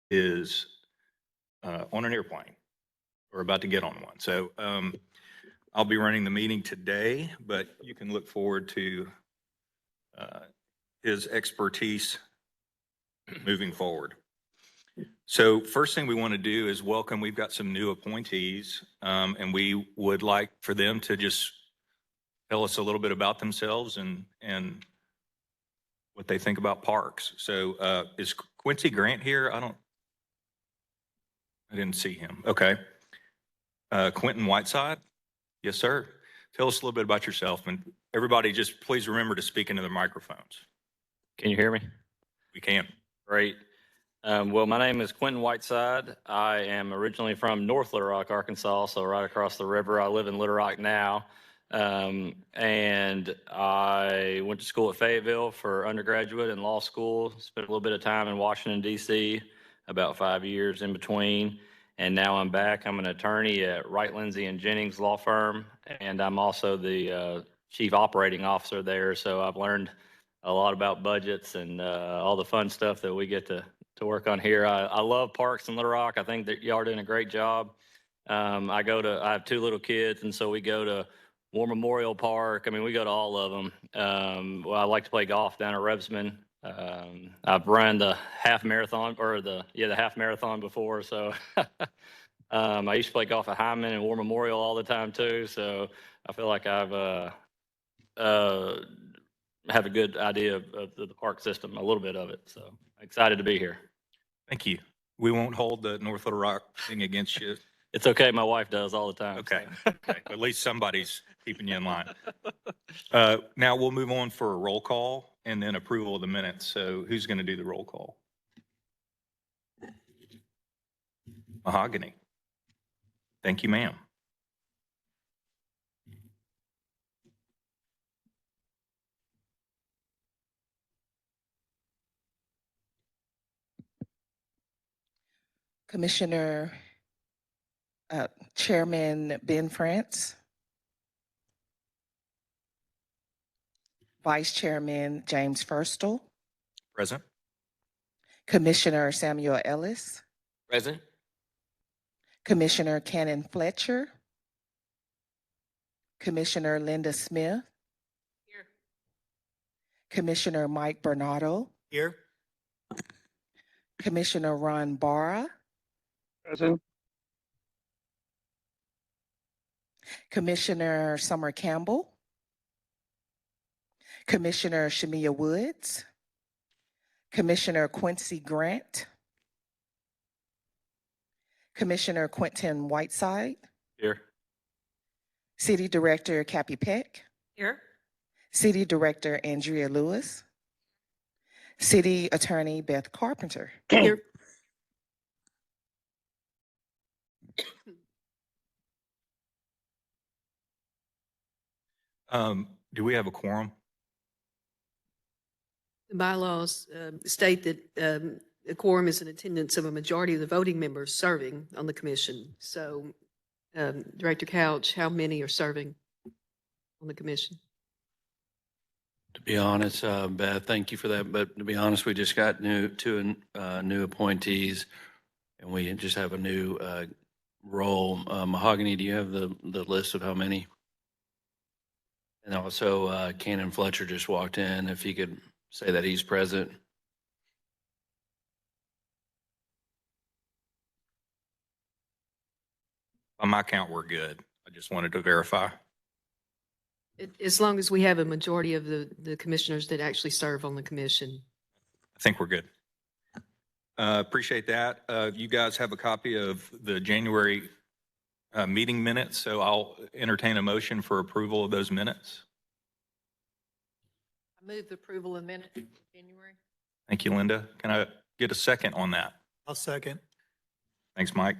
is on an airplane or about to get on one. So I'll be running the meeting today, but you can look forward to his expertise moving forward. So first thing we want to do is welcome, we've got some new appointees, and we would like for them to just tell us a little bit about themselves and what they think about parks. So is Quincy Grant here? I didn't see him. Okay. Quentin Whiteside? Yes, sir. Tell us a little bit about yourself, and everybody just please remember to speak into the microphones. Can you hear me? We can. Great. Well, my name is Quentin Whiteside. I am originally from North Little Rock, Arkansas, so right across the river. I live in Little Rock now. And I went to school at Fayetteville for undergraduate and law school. Spent a little bit of time in Washington, D.C., about 5 years in between. And now I'm back. I'm an attorney at Wright, Lindsey & Jennings law firm, and I'm also the chief operating officer there. So I've learned a lot about budgets and all the fun stuff that we get to work on here. I love parks in Little Rock. I think that y'all are doing a great job. I have two little kids, and so we go to War Memorial Park. I mean, we go to all of them. Well, I like to play golf down at Rebsman. I've run the half marathon the half marathon before. So I used to play golf at Hyman and War Memorial all the time too. So I feel like I've have a good idea of the park system, a little bit of it. So excited to be here. Thank you. We won't hold the North Little Rock thing against you. It's okay. My wife does all the time. Okay. So. Okay. At least somebody's keeping you in line. Now we'll move on for a roll call and then approval of the minutes. So who's going to do the roll call? Mahogany. Thank you, ma'am. Commissioner Chairman Ben France, Vice Chairman James Firstel, Present. Commissioner Samuel Ellis, Present. Commissioner Cannon Fletcher, Commissioner Linda Smith, Here. Commissioner Mike Bernardo, Here. Commissioner Ron Barra, Present. Commissioner Summer Campbell, Commissioner Shamia Woods, Commissioner Quincy Grant, Commissioner Quentin Whiteside, Here. City Director Cappy Peck, Here. City Director Andrea Lewis, City Attorney Beth Carpenter. Here. Do we have a quorum? The bylaws state that a quorum is an attendance of a majority of the voting members serving on the commission. So, Director Couch, how many are serving on the commission? To be honest, Beth, thank you for that. But to be honest, we just got two new appointees, and we just have a new role. Mahogany, do you have the list of how many? And also, Cannon Fletcher just walked in. If he could say that he's present. By my count, we're good. I just wanted to verify. As long as we have a majority of the commissioners that actually serve on the commission. I think we're good. Appreciate that. You guys have a copy of the January meeting minutes, so I'll entertain a motion for approval of those minutes. I move the approval of minutes in January. Thank you, Linda. Can I get a second on that? I'll second. Thanks, Mike.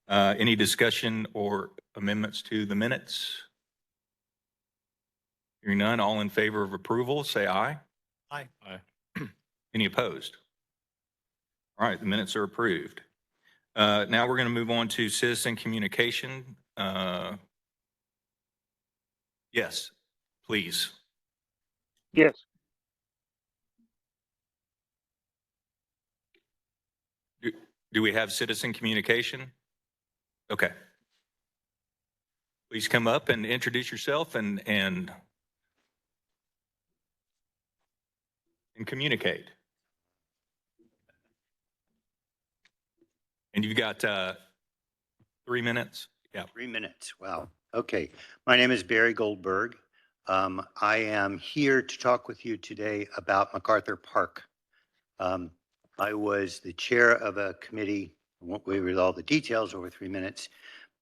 Any discussion or amendments to the minutes? Hearing none, all in favor of approval, say aye. Aye. Aye. Any opposed? All right, the minutes are approved. Now we're going to move on to citizen communication. Yes, please. Yes. Do we have citizen communication? Okay. Please come up and introduce yourself and communicate. And you've got 3 minutes. Yeah. 3 minutes. Wow. Okay. My name is Barry Goldberg. I am here to talk with you today about MacArthur Park. I was the chair of a committee. I won't go over all the details over 3 minutes,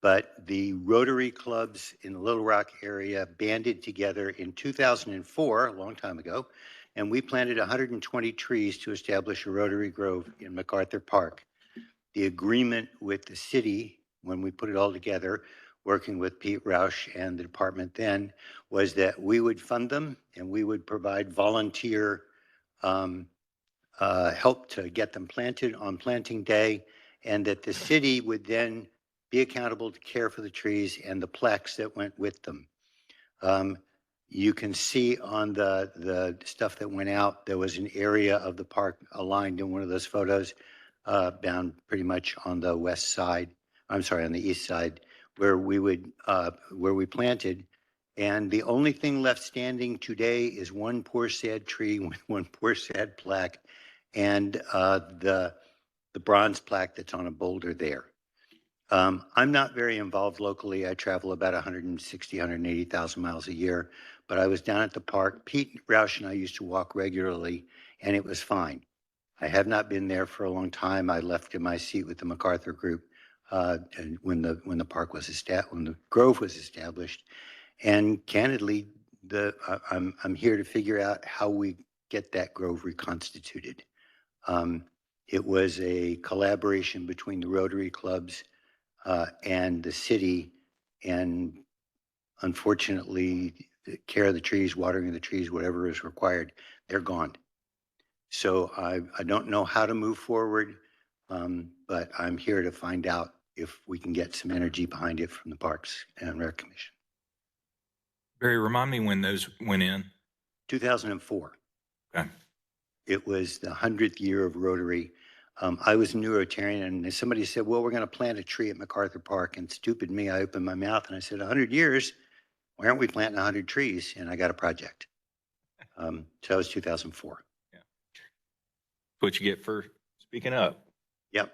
but the Rotary clubs in the Little Rock area banded together in 2004, a long time ago, and we planted 120 trees to establish a Rotary Grove in MacArthur Park. The agreement with the city, when we put it all together, working with Pete Roush and the department then, was that we would fund them and we would provide volunteer help to get them planted on planting day, and that the city would then be accountable to care for the trees and the plaques that went with them. You can see on the stuff that went out, there was an area of the park aligned in one of those photos down pretty much on the west side, I'm sorry, on the east side, where we planted. And the only thing left standing today is one poor sad tree with one poor sad plaque and the bronze plaque that's on a boulder there. I'm not very involved locally. I travel about 160, 180,000 miles a year, but I was down at the park. Pete Roush and I used to walk regularly, and it was fine. I have not been there for a long time. I left in my seat with the MacArthur group and when the park was established, when the Grove was established. And candidly, I'm here to figure out how we get that Grove reconstituted. It was a collaboration between the Rotary clubs and the city, and unfortunately, the care of the trees, watering of the trees, whatever is required, they're gone. So I don't know how to move forward, but I'm here to find out if we can get some energy behind it from the Parks and Rec Commission. Barry, remind me when those went in. 2004. Okay. It was the 100th year of Rotary. I was a new Rotarian, and somebody said, well, we're going to plant a tree at MacArthur Park. And stupid me, I opened my mouth and I said, 100 years? Why aren't we planting 100 trees? And I got a project. So that was 2004. Yeah. What you get for speaking up. Yep.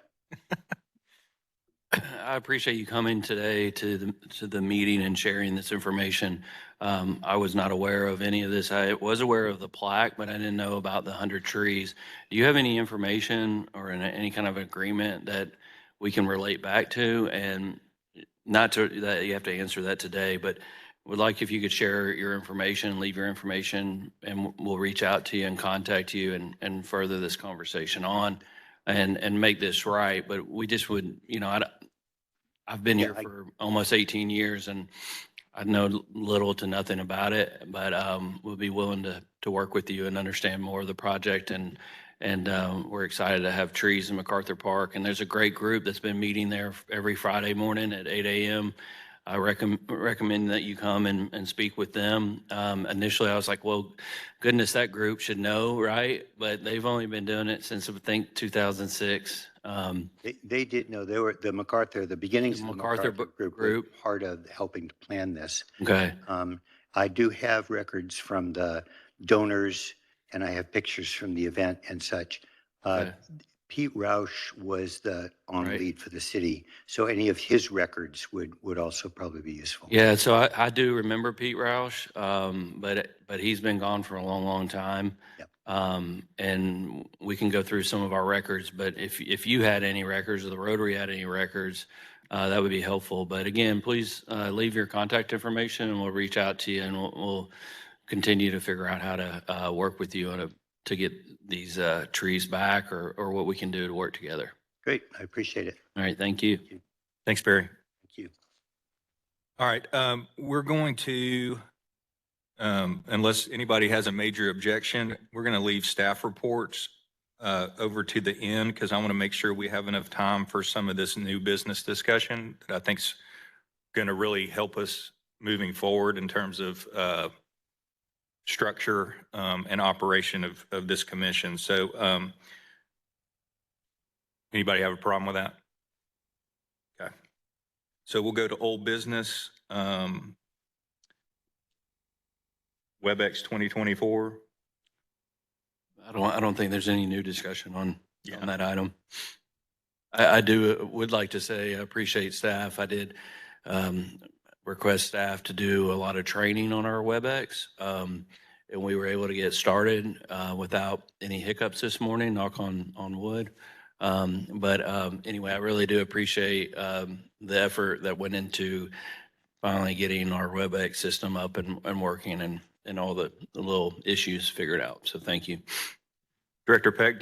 I appreciate you coming today to the meeting and sharing this information. I was not aware of any of this. I was aware of the plaque, but I didn't know about the 100 trees. Do you have any information or any kind of agreement that we can relate back to? And not to, that you have to answer that today, but would like if you could share your information, leave your information, and we'll reach out to you and contact you and further this conversation on and make this right. But we just would, I've been here for almost 18 years and I know little to nothing about it, but we'll be willing to work with you and understand more of the project. And we're excited to have trees in MacArthur Park. And there's a great group that's been meeting there every Friday morning at 8 a.m. I recommend that you come and speak with them. Initially, I was like, well, goodness, that group should know, right? But they've only been doing it since, I think, 2006. They did know. They were the beginnings of the MacArthur group were part of helping to plan this. Okay. I do have records from the donors, and I have pictures from the event and such. Okay. Pete Roush was the on Right. lead for the city, so any of his records would also probably be useful. Yeah, so I do remember Pete Roush, but he's been gone for a long, long time. Yep. And we can go through some of our records, but if you had any records or the Rotary had any records, that would be helpful. But again, please leave your contact information and we'll reach out to you and we'll continue to figure out how to work with you to get these trees back or what we can do to work together. Great, I appreciate it. All right, thank you. Thanks, Barry. Thank you. All right, we're going to, unless anybody has a major objection, we're going to leave staff reports over to the end because I want to make sure we have enough time for some of this new business discussion that I think's going to really help us moving forward in terms of structure and operation of this commission. So Anybody have a problem with that? Okay. So we'll go to old business. WebEx 2024. I don't think there's any new discussion on Yeah. that item. Would like to say I appreciate staff. I did request staff to do a lot of training on our WebEx. And we were able to get started without any hiccups this morning, knock on wood. Anyway, I really do appreciate the effort that went into finally getting our WebEx system up and working and all the little issues figured out. So thank you. Director Peck,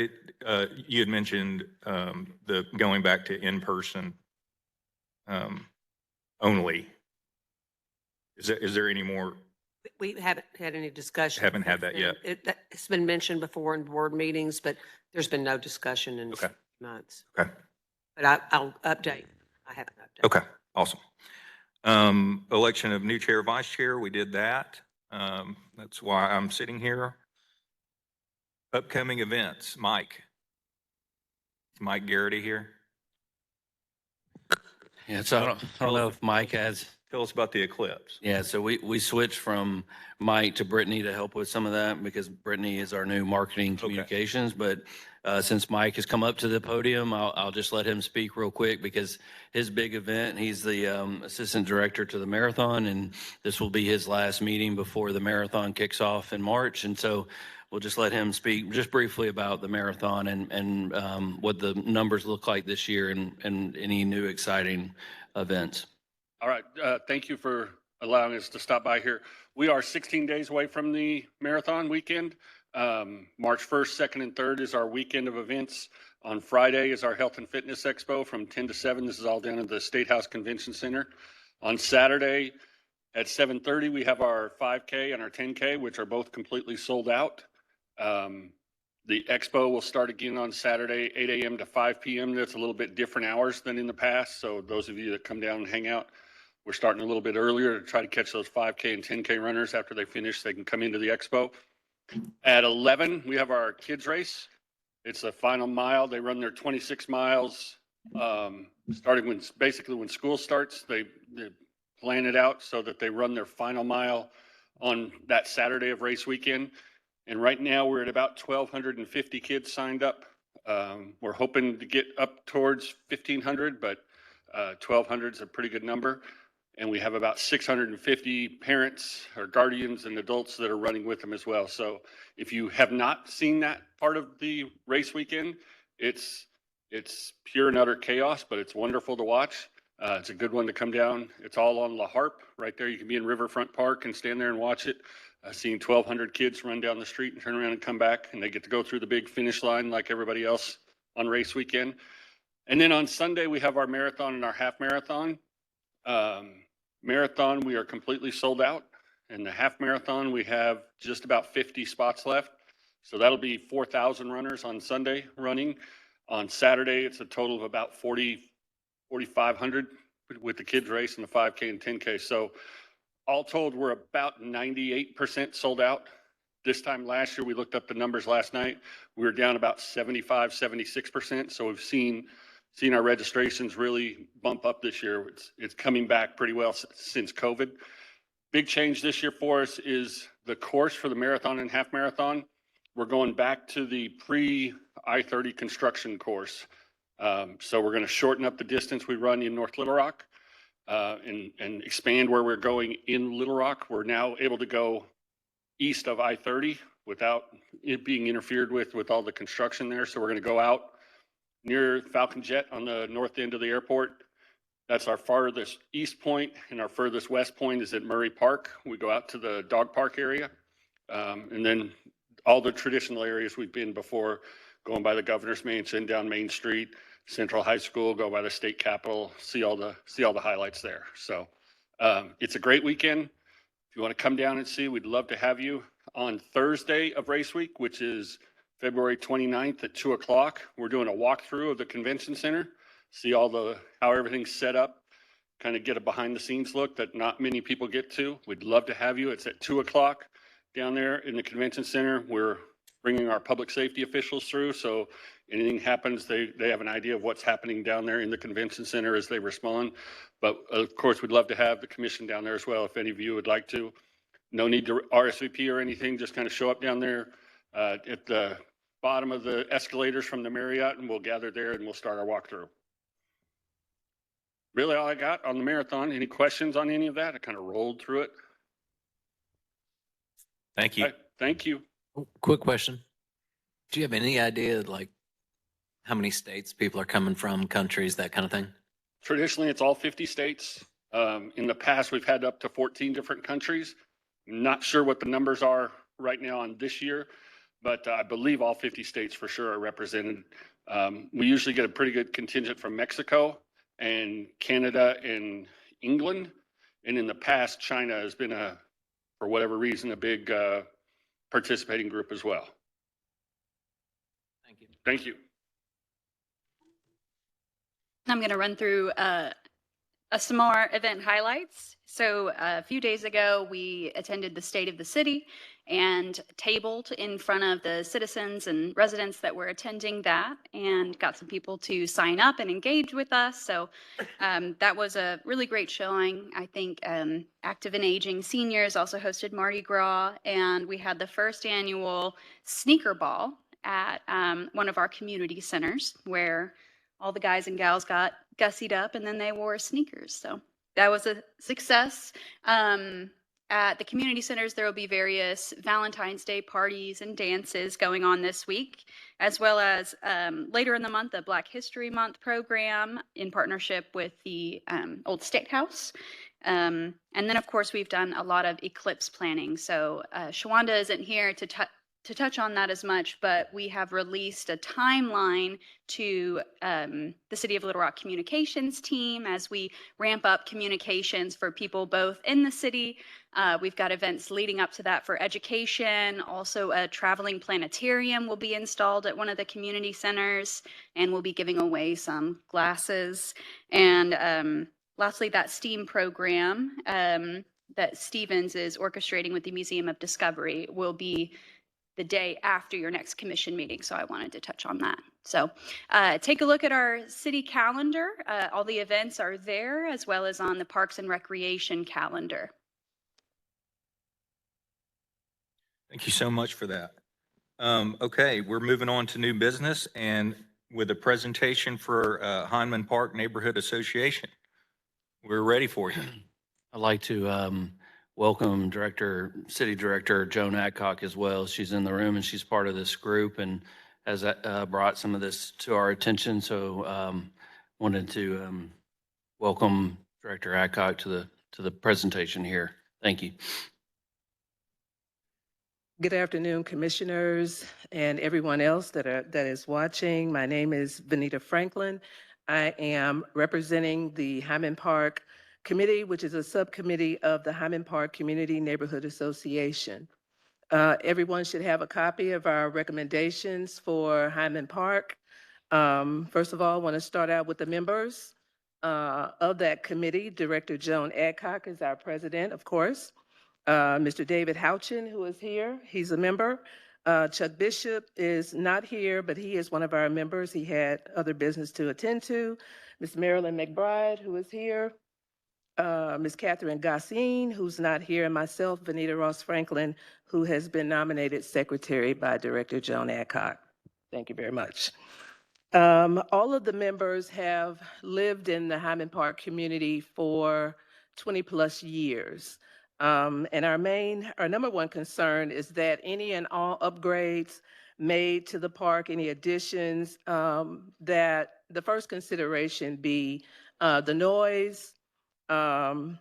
you had mentioned the going back to in-person only. Is there any more? We haven't had any discussion. Haven't had that yet. It's been mentioned before in board meetings, but there's been no discussion in Okay. months. Okay. But I'll update. I haven't updated. Okay, awesome. Election of new chair, vice chair, we did that. That's why I'm sitting here. Upcoming events, Mike. Is Mike Garrity here? Yeah, so I don't know if Mike has. Tell us about the eclipse. Yeah, so we switched from Mike to Brittany to help with some of that because Brittany is our new marketing communications. But since Mike has come up to the podium, I'll just let him speak real quick because his big event, he's the assistant director to the marathon, and this will be his last meeting before the marathon kicks off in March. And so we'll just let him speak just briefly about the marathon and what the numbers look like this year and any new exciting events. All right. Thank you for allowing us to stop by here. We are 16 days away from the marathon weekend. March 1st, 2nd, and 3rd is our weekend of events. On Friday is our Health and Fitness Expo from 10 to 7. This is all down at the State House Convention Center. On Saturday at 7:30, we have our 5K and our 10K, which are both completely sold out. The expo will start again on Saturday, 8 a.m. to 5 p.m. That's a little bit different hours than in the past. So those of you that come down and hang out, we're starting a little bit earlier to try to catch those 5K and 10K runners after they finish. They can come into the expo. At 11, we have our kids race. It's the final mile. They run their 26 miles starting when school starts. They plan it out so that they run their final mile on that Saturday of race weekend. And right now we're at about 1,250 kids signed up. We're hoping to get up towards 1,500, but 1,200 is a pretty good number. And we have about 650 parents or guardians and adults that are running with them as well. So if you have not seen that part of the race weekend, it's pure and utter chaos, but it's wonderful to watch. It's a good one to come down. It's all on La Harpe right there. You can be in Riverfront Park and stand there and watch it. Seeing 1,200 kids run down the street and turn around and come back, and they get to go through the big finish line like everybody else on race weekend. And then on Sunday, we have our marathon and our half marathon. Marathon, we are completely sold out. And the half marathon, we have just about 50 spots left. So that'll be 4,000 runners on Sunday running. On Saturday, it's a total of about 4,500 with the kids race and the 5K and 10K. So all told, we're about 98% sold out. This time last year, we looked up the numbers last night. We were down about 75, 76%. So we've seen our registrations really bump up this year. It's coming back pretty well since COVID. Big change this year for us is the course for the marathon and half marathon. We're going back to the pre-I-30 construction course. So we're going to shorten up the distance we run in North Little Rock and expand where we're going in Little Rock. We're now able to go east of I-30 without it being interfered with all the construction there. So we're going to go out near Falcon Jet on the north end of the airport. That's our farthest east point, and our furthest west point is at Murray Park. We go out to the dog park area, and then all the traditional areas we've been before, going by the Governor's Mansion, down Main Street, Central High School, go by the state capitol, see all the highlights there. So it's a great weekend. If you want to come down and see, we'd love to have you. On Thursday of race week, which is February 29th at 2 o'clock, we're doing a walkthrough of the convention center, see how everything's set up, kind of get a behind the scenes look that not many people get to. We'd love to have you. It's at 2 o'clock down there in the convention center. We're bringing our public safety officials through. So Anything happens, they have an idea of what's happening down there in the convention center as they respond. But of course, we'd love to have the commission down there as well, if any of you would like to. No need to RSVP or anything, just kind of show up down there at the bottom of the escalators from the Marriott, and we'll gather there and we'll start our walkthrough. Really all I got on the marathon. Any questions on any of that? I kind of rolled through it. Thank you. Thank you. Quick question. Do you have any idea, like, how many states people are coming from, countries, that kind of thing? Traditionally, it's all 50 states. In the past, we've had up to 14 different countries. Not sure what the numbers are right now on this year, but I believe all 50 states for sure are represented. We usually get a pretty good contingent from Mexico and Canada and England. And in the past, China has been for whatever reason, a big participating group as well. Thank you. Thank you. I'm going to run through some more event highlights. So a few days ago, we attended the State of the City and tabled in front of the citizens and residents that were attending that, and got some people to sign up and engage with us. So that was a really great showing. I think Active and Aging Seniors also hosted Mardi Gras, and we had the first annual sneaker ball at one of our community centers, where all the guys and gals got gussied up and then they wore sneakers. So that was a success. At the community centers, there will be various Valentine's Day parties and dances going on this week, as well as later in the month, a Black History Month program in partnership with the Old State House. And then, of course, we've done a lot of eclipse planning. So Shawanda isn't here to touch on that as much, but we have released a timeline to the City of Little Rock communications team as we ramp up communications for people both in the city. We've got events leading up to that for education. Also, a traveling planetarium will be installed at one of the community centers, and we'll be giving away some glasses. And lastly, that STEAM program that Stevens is orchestrating with the Museum of Discovery will be the day after your next commission meeting. So I wanted to touch on that. So take a look at our city calendar. All the events are there, as well as on the Parks and Recreation calendar. Thank you so much for that. Okay, we're moving on to new business and with a presentation for Hyndman Park Neighborhood Association. We're ready for you. I'd like to welcome City Director Joan Adcock as well. She's in the room and she's part of this group and has brought some of this to our attention. So wanted to welcome Director Adcock to the presentation here. Thank you. Good afternoon, commissioners and everyone else that is watching. My name is Benita Franklin. I am representing the Hyndman Park Committee, which is a subcommittee of the Hyndman Park Community Neighborhood Association. Everyone should have a copy of our recommendations for Hyndman Park. First of all, I want to start out with the members of that committee. Director Joan Adcock is our president, of course. Mr. David Houchin, who is here, he's a member. Chuck Bishop is not here, but he is one of our members. He had other business to attend to. Ms. Marilyn McBride, who is here. Ms. Catherine Gossine, who's not here, and myself, Benita Ross Franklin, who has been nominated secretary by Director Joan Adcock. Thank you very much. All of the members have lived in the Hyndman Park community for 20 plus years. And our number one concern is that any and all upgrades made to the park, any additions, that the first consideration be the noise. All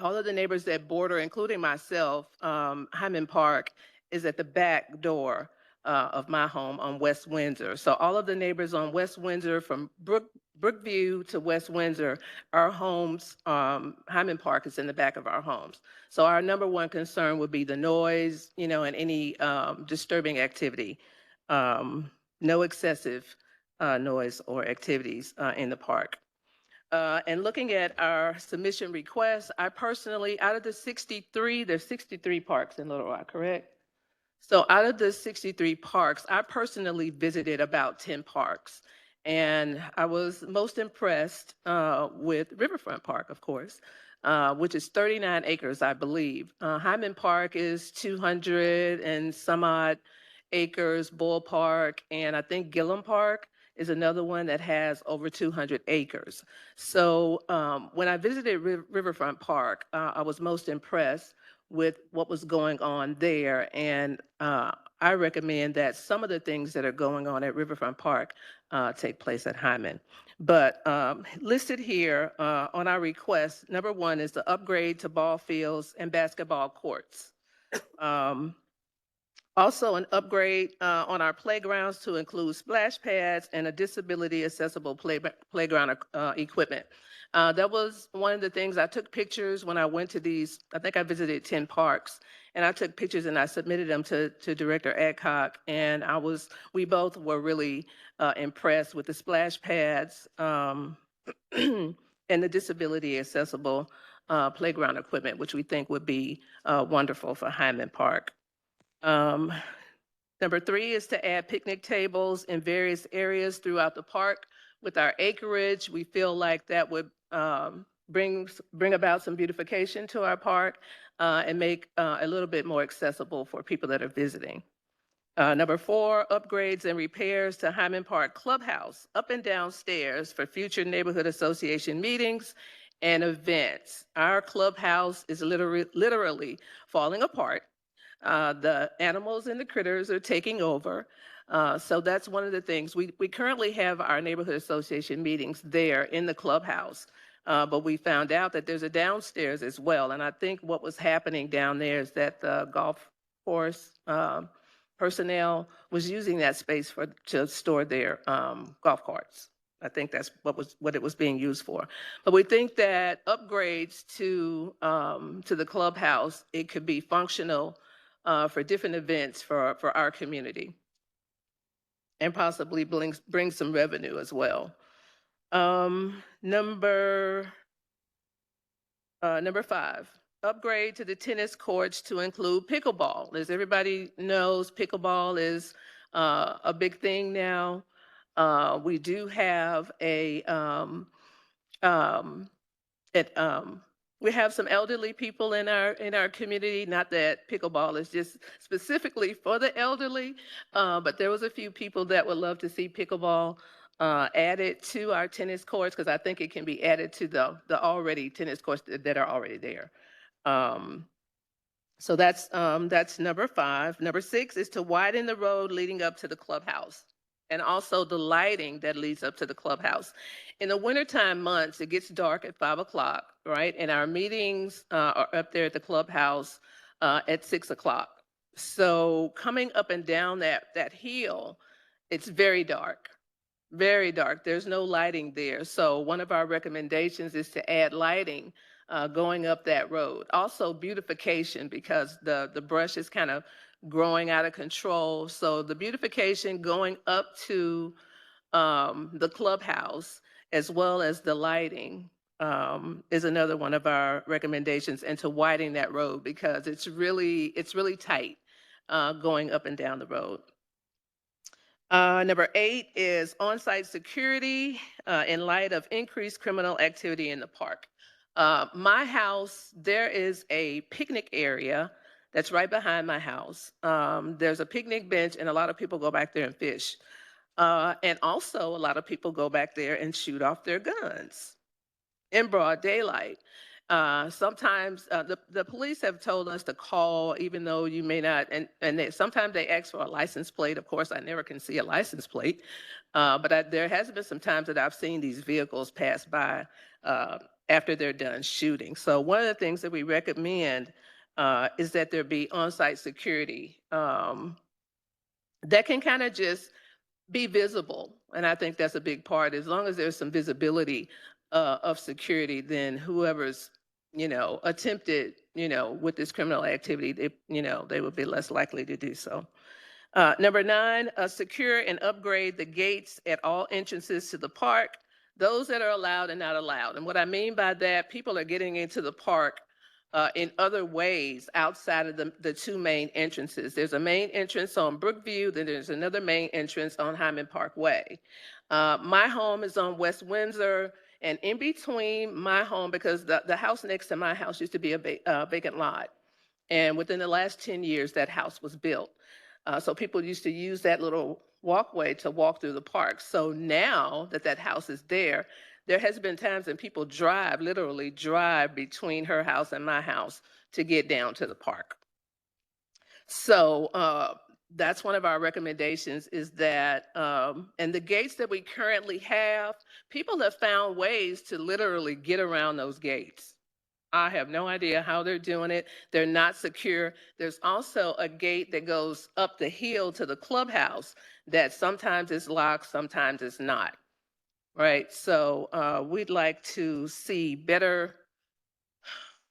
of the neighbors that border, including myself, Hyndman Park is at the back door of my home on West Windsor. So all of the neighbors on West Windsor, from Brookview to West Windsor, our homes, Hyndman Park is in the back of our homes. So our number one concern would be the noise, and any disturbing activity. No excessive noise or activities in the park. And looking at our submission requests, I personally, out of the 63, there's 63 parks in Little Rock, correct? So out of the 63 parks, I personally visited about 10 parks. And I was most impressed with Riverfront Park, of course, which is 39 acres, I believe. Hyman Park is 200 and some odd acres, Bull Park, and I think Gillum Park is another one that has over 200 acres. So when I visited Riverfront Park, I was most impressed with what was going on there. And I recommend that some of the things that are going on at Riverfront Park take place at Hyman. But listed here on our request, number one is the upgrade to ball fields and basketball courts. Also, an upgrade on our playgrounds to include splash pads and a disability accessible playground equipment. That was one of the things. I took pictures when I went to these. I think I visited 10 parks, and I took pictures and I submitted them to Director Adcock, and we both were really impressed with the splash pads and the disability accessible playground equipment, which we think would be wonderful for Hyman Park. Number three is to add picnic tables in various areas throughout the park. With our acreage, we feel like that would bring about some beautification to our park and make a little bit more accessible for people that are visiting. Number four, upgrades and repairs to Hyman Park Clubhouse, up and down stairs for future neighborhood association meetings and events. Our clubhouse is literally falling apart. The animals and the critters are taking over. So that's one of the things. We currently have our neighborhood association meetings there in the clubhouse, but we found out that there's a downstairs as well. And I think what was happening down there is that the golf course personnel was using that space to store their golf carts. I think that's what it was being used for. But we think that upgrades to the clubhouse, it could be functional for different events for our community, and possibly bring some revenue as well. Number five, upgrade to the tennis courts to include pickleball. As everybody knows, pickleball is a big thing now. We do have we have some elderly people in our community. Not that pickleball is just specifically for the elderly, but there was a few people that would love to see pickleball added to our tennis courts, because I think it can be added to the already tennis courts that are already there. So that's number five. Number six is to widen the road leading up to the clubhouse, and also the lighting that leads up to the clubhouse. In the wintertime months, it gets dark at 5 o'clock, right? And our meetings are up there at the clubhouse at 6 o'clock. So coming up and down that hill, it's very dark, very dark. There's no lighting there. So one of our recommendations is to add lighting going up that road. Also beautification, because the brush is kind of growing out of control. So the beautification going up to the clubhouse, as well as the lighting, is another one of our recommendations, and to widen that road, because it's really tight going up and down the road. Number 8 is on-site security in light of increased criminal activity in the park. My house, there is a picnic area that's right behind my house. There's a picnic bench, and a lot of people go back there and fish. And also a lot of people go back there and shoot off their guns in broad daylight. Sometimes the police have told us to call, even though you may not, and sometimes they ask for a license plate. Of course, I never can see a license plate, but there has been some times that I've seen these vehicles pass by after they're done shooting. So one of the things that we recommend is that there be on-site security that can kind of just be visible. And I think that's a big part. As long as there's some visibility of security, then whoever's, attempted, with this criminal activity, they would be less likely to do so. Number 9, secure and upgrade the gates at all entrances to the park, those that are allowed and not allowed. And what I mean by that, people are getting into the park in other ways outside of the two main entrances. There's a main entrance on Brookview, then there's another main entrance on Hyman Park Way. My home is on West Windsor, and in between my home, because the house next to my house used to be a vacant lot. And within the last 10 years, that house was built. So people used to use that little walkway to walk through the park. So now that that house is there has been times when people literally drive between her house and my house to get down to the park. So that's one of our recommendations is that, and the gates that we currently have, people have found ways to literally get around those gates. I have no idea how they're doing it. They're not secure. There's also a gate that goes up the hill to the clubhouse that sometimes is locked, sometimes it's not. Right? So we'd like to see better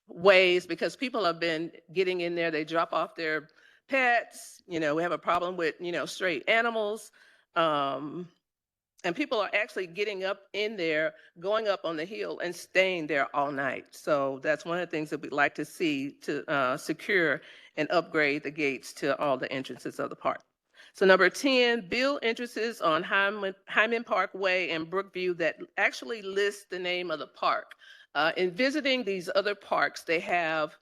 ways because people have been getting in there. They drop off their pets. We have a problem with, stray animals. And people are actually getting up in there, going up on the hill and staying there all night. So that's one of the things that we'd like to see to secure and upgrade the gates to all the entrances of the park. So number 10, build entrances on Hyman Park Way and Brookview that actually lists the name of the park. In visiting these other parks, they have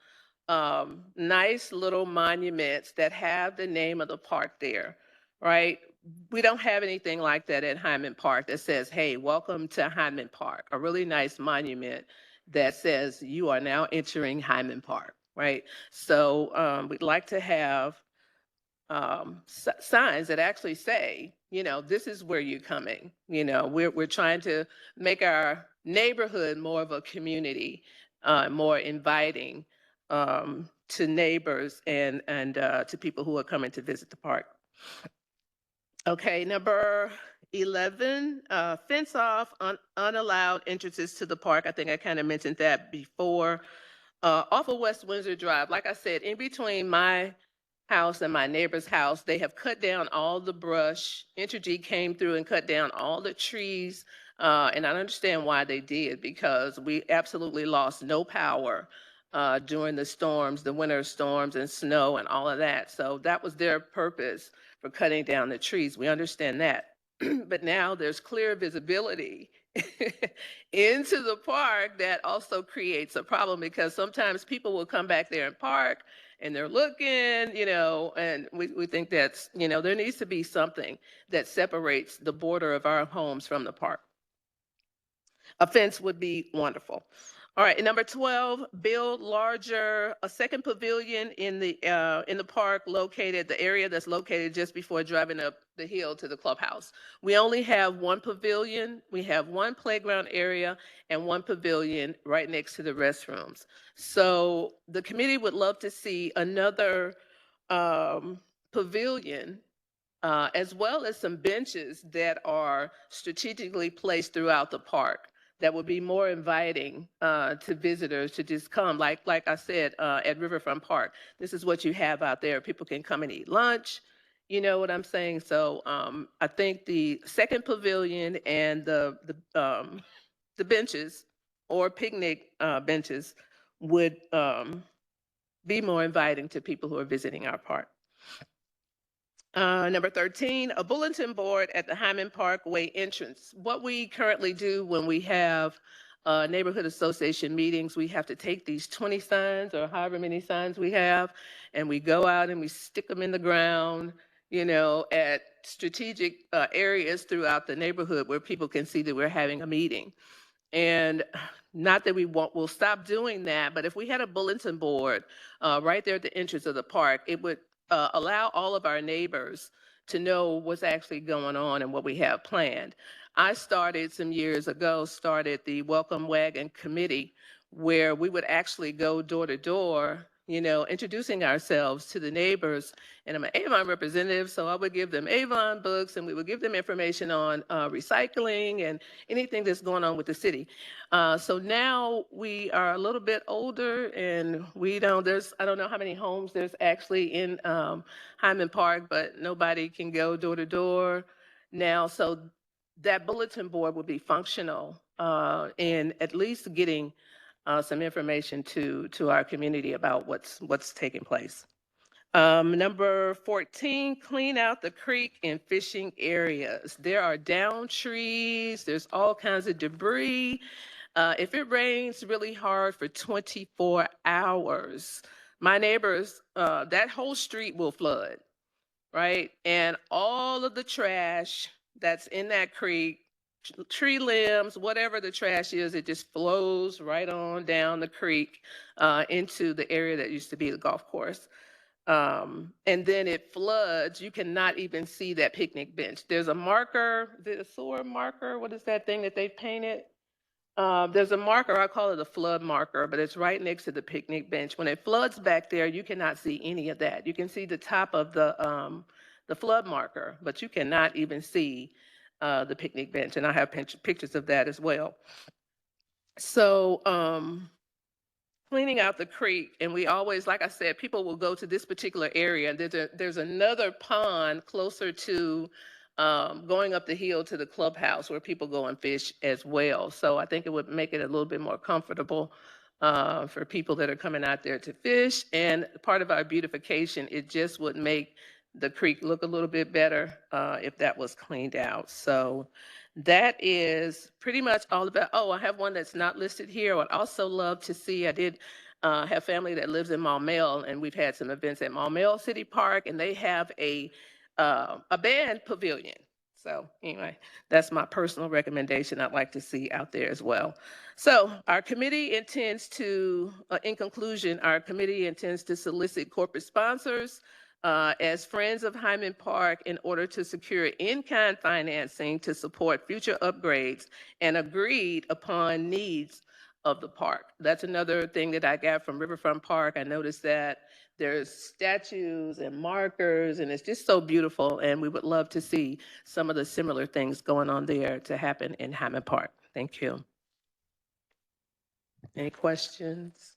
nice little monuments that have the name of the park there, right? We don't have anything like that at Hyman Park that says, hey, welcome to Hyman Park, a really nice monument that says you are now entering Hyman Park, right? So we'd like to have signs that actually say, this is where you're coming. We're trying to make our neighborhood more of a community, more inviting to neighbors and to people who are coming to visit the park. Okay, number 11, fence off unallowed entrances to the park. I think I kind of mentioned that before. Off of West Windsor Drive, like I said, in between my house and my neighbor's house, they have cut down all the brush. Entergy came through and cut down all the trees. And I understand why they did, because we absolutely lost no power during the storms, the winter storms and snow and all of that. So that was their purpose for cutting down the trees. We understand that. But now there's clear visibility into the park that also creates a problem because sometimes people will come back there and park and they're looking, and we think that's, there needs to be something that separates the border of our homes from the park. A fence would be wonderful. All right, number 12, build a second pavilion in the park the area that's located just before driving up the hill to the clubhouse. We only have one pavilion. We have one playground area and one pavilion right next to the restrooms. So the committee would love to see another pavilion as well as some benches that are strategically placed throughout the park that would be more inviting to visitors to just come. Like I said, at Riverfront Park, this is what you have out there. People can come and eat lunch. You know what I'm saying? So I think the second pavilion and the benches or picnic benches would be more inviting to people who are visiting our park. Number 13, a bulletin board at the Hyman Park Way entrance. What we currently do when we have neighborhood association meetings, we have to take these 20 signs or however many signs we have, and we go out and we stick them in the ground, at strategic areas throughout the neighborhood where people can see that we're having a meeting. And not that we'll stop doing that, but if we had a bulletin board right there at the entrance of the park, it would allow all of our neighbors to know what's actually going on and what we have planned. I started some years ago, the Welcome Wagon Committee, where we would actually go door to door, introducing ourselves to the neighbors. And I'm an Avon representative, so I would give them Avon books and we would give them information on recycling and anything that's going on with the city. So now we are a little bit older and I don't know how many homes there's actually in Hyman Park, but nobody can go door to door now. So that bulletin board would be functional in at least getting some information to our community about what's taking place. Number 14, clean out the creek and fishing areas. There are down trees, there's all kinds of debris. If it rains really hard for 24 hours, my neighbors, that whole street will flood, right? And all of the trash that's in that creek, tree limbs, whatever the trash is, it just flows right on down the creek into the area that used to be the golf course. And then it floods. You cannot even see that picnic bench. There's a marker, the sewer marker. What is that thing that they painted? There's a marker, I call it a flood marker, but it's right next to the picnic bench. When it floods back there, you cannot see any of that. You can see the top of the flood marker, but you cannot even see the picnic bench. And I have pictures of that as well. So, cleaning out the creek, and we always, like I said, people will go to this particular area. There's another pond closer to going up the hill to the clubhouse where people go and fish as well. So I think it would make it a little bit more comfortable for people that are coming out there to fish. And part of our beautification, it just would make the creek look a little bit better if that was cleaned out. So that is pretty much all about. Oh, I have one that's not listed here. I'd also love to see, I did have family that lives in Maumelle, and we've had some events at Maumelle City Park, and they have a band pavilion. So anyway, that's my personal recommendation I'd like to see out there as well. So our committee intends to, in conclusion, our committee intends to solicit corporate sponsors as friends of Hyman Park in order to secure in-kind financing to support future upgrades and agreed upon needs of the park. That's another thing that I got from Riverfront Park. I noticed that there's statues and markers, and it's just so beautiful, and we would love to see some of the similar things going on there to happen in Hyman Park. Thank you. Any questions?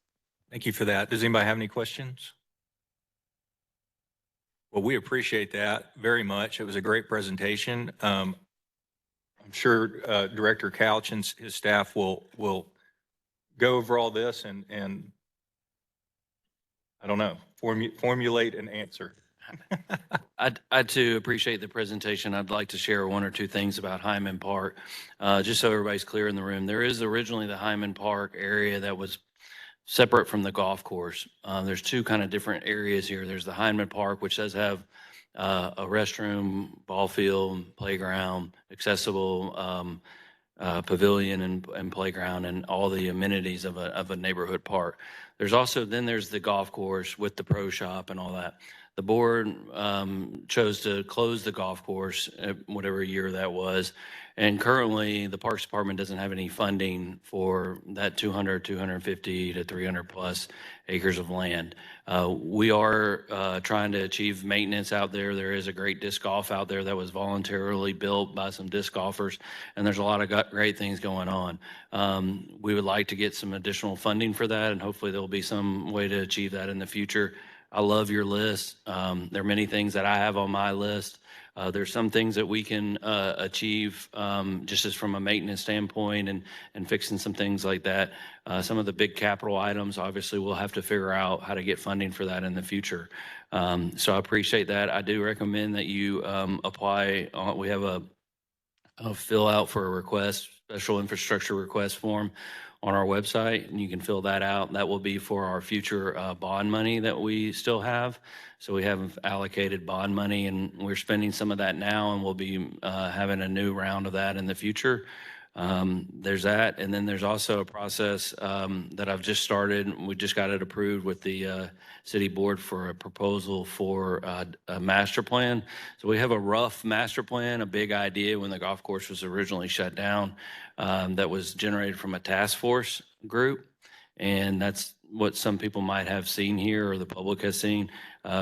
Thank you for that. Does anybody have any questions? Well, we appreciate that very much. It was a great presentation. I'm sure Director Couch and his staff will go over all this and I don't know, formulate an answer. I too appreciate the presentation. I'd like to share one or two things about Hyman Park, just so everybody's clear in the room. There is originally the Hyman Park area that was separate from the golf course. There's two kind of different areas here. There's the Hyman Park, which does have a restroom, ball field, playground, accessible pavilion and playground, and all the amenities of a neighborhood park. There's also, then there's the golf course with the pro shop and all that. The board chose to close the golf course, whatever year that was. And currently, the Parks Department doesn't have any funding for that 250 to 300 plus acres of land. We are trying to achieve maintenance out there. There is a great disc golf out there that was voluntarily built by some disc golfers, and there's a lot of great things going on. We would like to get some additional funding for that, and hopefully there'll be some way to achieve that in the future. I love your list. There are many things that I have on my list. There's some things that we can achieve just as from a maintenance standpoint and fixing some things like that. Some of the big capital items, obviously, we'll have to figure out how to get funding for that in the future. So I appreciate that. I do recommend that you apply. We have a fill out for a request, special infrastructure request form on our website, and you can fill that out. That will be for our future bond money that we still have. So we have allocated bond money, and we're spending some of that now, and we'll be having a new round of that in the future. There's that, and then there's also a process that I've just started. We just got it approved with the city board for a proposal for a master plan. So we have a rough master plan, a big idea when the golf course was originally shut down, that was generated from a task force group, and that's what some people might have seen here or the public has seen.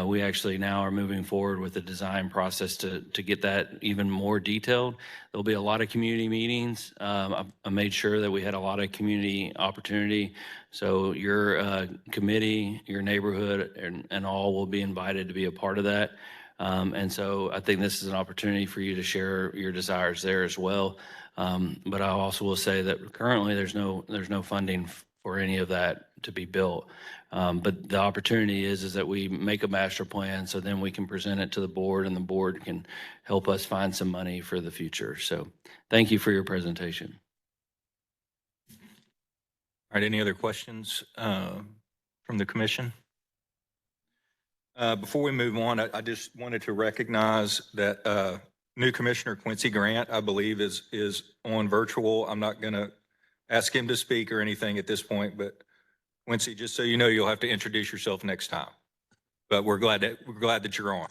We actually now are moving forward with the design process to get that even more detailed. There'll be a lot of community meetings. I made sure that we had a lot of community opportunity. So your committee, your neighborhood, and all will be invited to be a part of that. And so I think this is an opportunity for you to share your desires there as well. But I also will say that currently there's no funding for any of that to be built. But the opportunity is that we make a master plan so then we can present it to the board and the board can help us find some money for the future. So thank you for your presentation. All right, any other questions from the commission? Before we move on, I just wanted to recognize that new Commissioner Quincy Grant, I believe, is on virtual. I'm not going to ask him to speak or anything at this point, but Quincy, just so you know, you'll have to introduce yourself next time. But we're glad that you're on.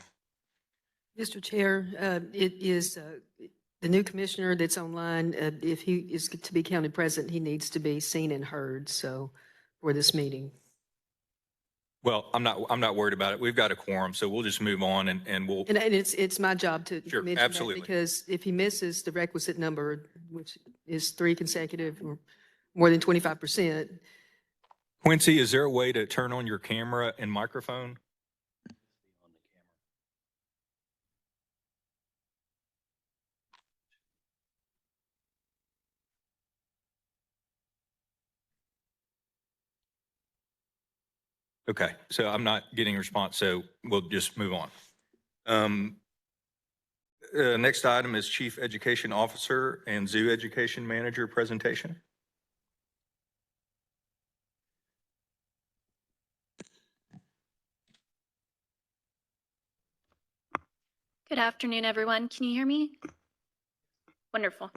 Mr. Chair, it is the new commissioner that's online. If he is to be counted present, he needs to be seen and heard. So for this meeting. Well, I'm not worried about it. We've got a quorum, so we'll just move on and we'll. And it's my job to Sure, mention that, absolutely. because if he misses the requisite number, which is 3 consecutive or more than 25%. Quincy, is there a way to turn on your camera and microphone? Okay, so I'm not getting a response, so we'll just move on. Next item is Chief Education Officer and Zoo Education Manager presentation. Good afternoon, everyone. Can you hear me? Wonderful.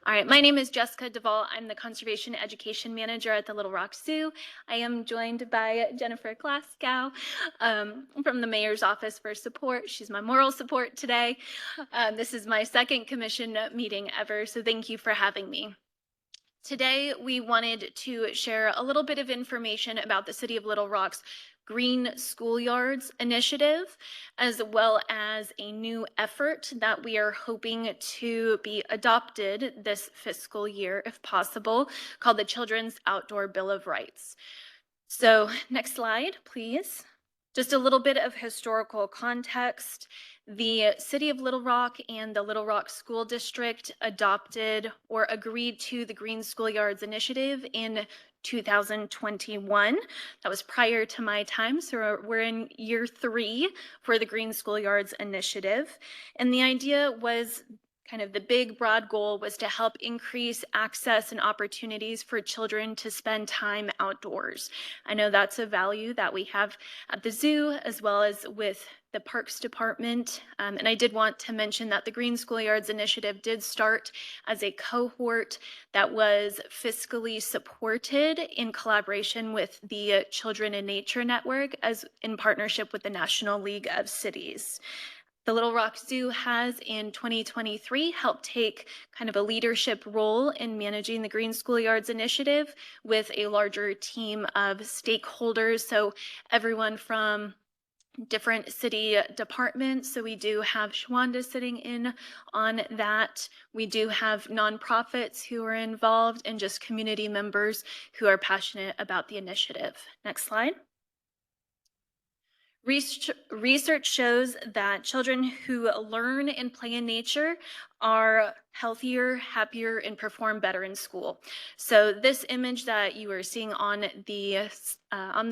All right, my name is Jessica Duvall. I'm the Conservation Education Manager at the Little Rock Zoo. I am joined by Jennifer Glasgow from the Mayor's Office for support. She's my moral support today. This is my second commission meeting ever, so thank you for having me. Today, we wanted to share a little bit of information about the City of Little Rock's Green Schoolyards initiative, as well as a new effort that we are hoping to be adopted this fiscal year, if possible, called the Children's Outdoor Bill of Rights. So next slide, please. Just a little bit of historical context. The City of Little Rock and the Little Rock School District adopted or agreed to the Green Schoolyards Initiative in 2021. That was prior to my time, so we're in year 3 for the Green Schoolyards Initiative. And the idea was kind of the big broad goal was to help increase access and opportunities for children to spend time outdoors. I know that's a value that we have at the zoo as well as with the Parks Department. And I did want to mention that the Green Schoolyards Initiative did start as a cohort that was fiscally supported in collaboration with the Children in Nature Network as in partnership with the National League of Cities. The Little Rock Zoo has in 2023 helped take kind of a leadership role in managing the Green Schoolyards Initiative with a larger team of stakeholders. So everyone from different city departments. So we do have Shwanda sitting in on that. We do have nonprofits who are involved and just community members who are passionate about the initiative. Next slide. Research shows that children who learn and play in nature are healthier, happier, and perform better in school. So this image that you are seeing on the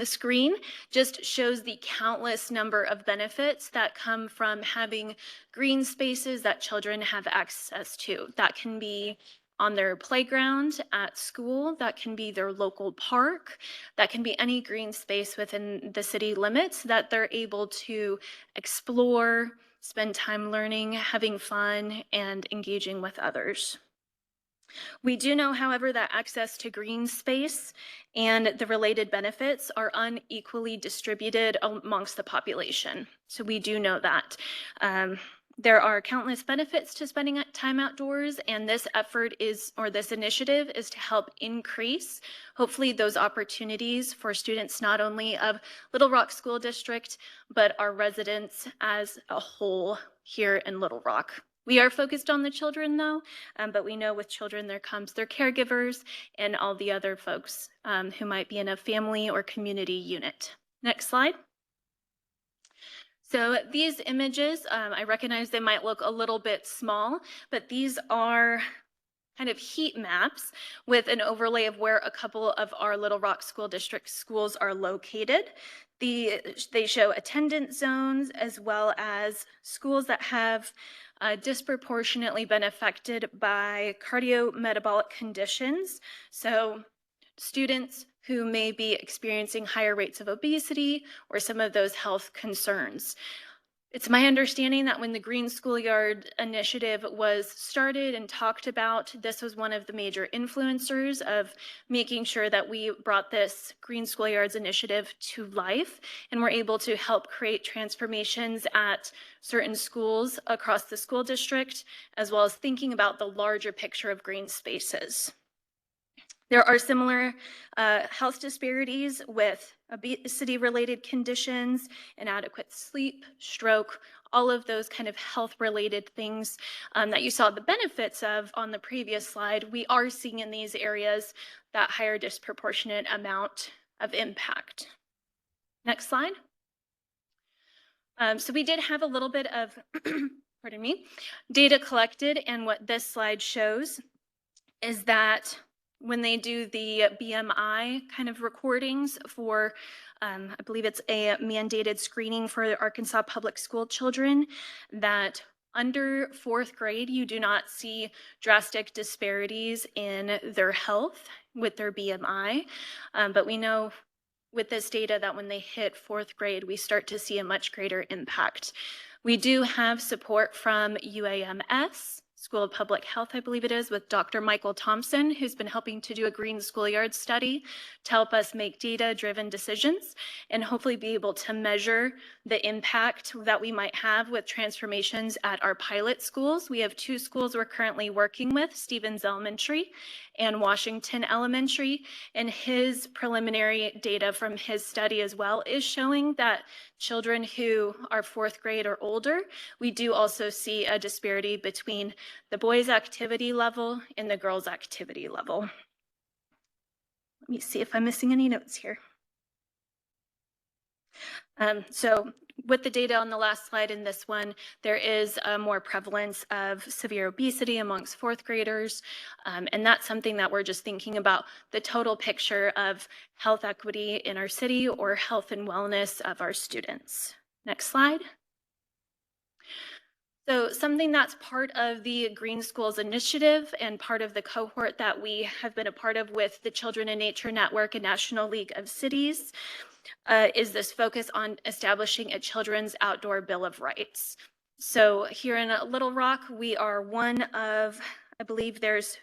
screen just shows the countless number of benefits that come from having green spaces that children have access to. That can be on their playground at school, that can be their local park, that can be any green space within the city limits that they're able to explore, spend time learning, having fun, and engaging with others. We do know, however, that access to green space and the related benefits are unequally distributed amongst the population. So we do know that. There are countless benefits to spending time outdoors, and this effort is, or this initiative is to help increase, hopefully, those opportunities for students not only of Little Rock School District, but our residents as a whole here in Little Rock. We are focused on the children though, but we know with children there comes their caregivers and all the other folks who might be in a family or community unit. Next slide. So these images, I recognize they might look a little bit small, but these are kind of heat maps with an overlay of where a couple of our Little Rock School District schools are located. They show attendance zones as well as schools that have disproportionately been affected by cardiometabolic conditions. So students who may be experiencing higher rates of obesity or some of those health concerns. It's my understanding that when the Green Schoolyard Initiative was started and talked about, this was one of the major influencers of making sure that we brought this Green Schoolyards Initiative to life and were able to help create transformations at certain schools across the school district, as well as thinking about the larger picture of green spaces. There are similar health disparities with obesity-related conditions, inadequate sleep, stroke, all of those kind of health-related things that you saw the benefits of on the previous slide. We are seeing in these areas that higher disproportionate amount of impact. Next slide. So we did have a little bit of, pardon me, data collected, and what this slide shows is that when they do the BMI kind of recordings for, I believe it's a mandated screening for Arkansas public school children, that under 4th grade, you do not see drastic disparities in their health with their BMI. But we know with this data that when they hit 4th grade, we start to see a much greater impact. We do have support from UAMS, School of Public Health, I believe it is, with Dr. Michael Thompson, who's been helping to do a Green Schoolyard study to help us make data-driven decisions and hopefully be able to measure the impact that we might have with transformations at our pilot schools. We have 2 schools we're currently working with, Stevens Elementary and Washington Elementary, and his preliminary data from his study as well is showing that children who are 4th grade or older, we do also see a disparity between the boys' activity level and the girls' activity level. Let me see if I'm missing any notes here. So with the data on the last slide in this one, there is a more prevalence of severe obesity amongst 4th graders. And that's something that we're just thinking about the total picture of health equity in our city or health and wellness of our students. Next slide. So something that's part of the Green Schools Initiative and part of the cohort that we have been a part of with the Children in Nature Network and National League of Cities is this focus on establishing a Children's Outdoor Bill of Rights. So here in Little Rock, we are one of, I believe there's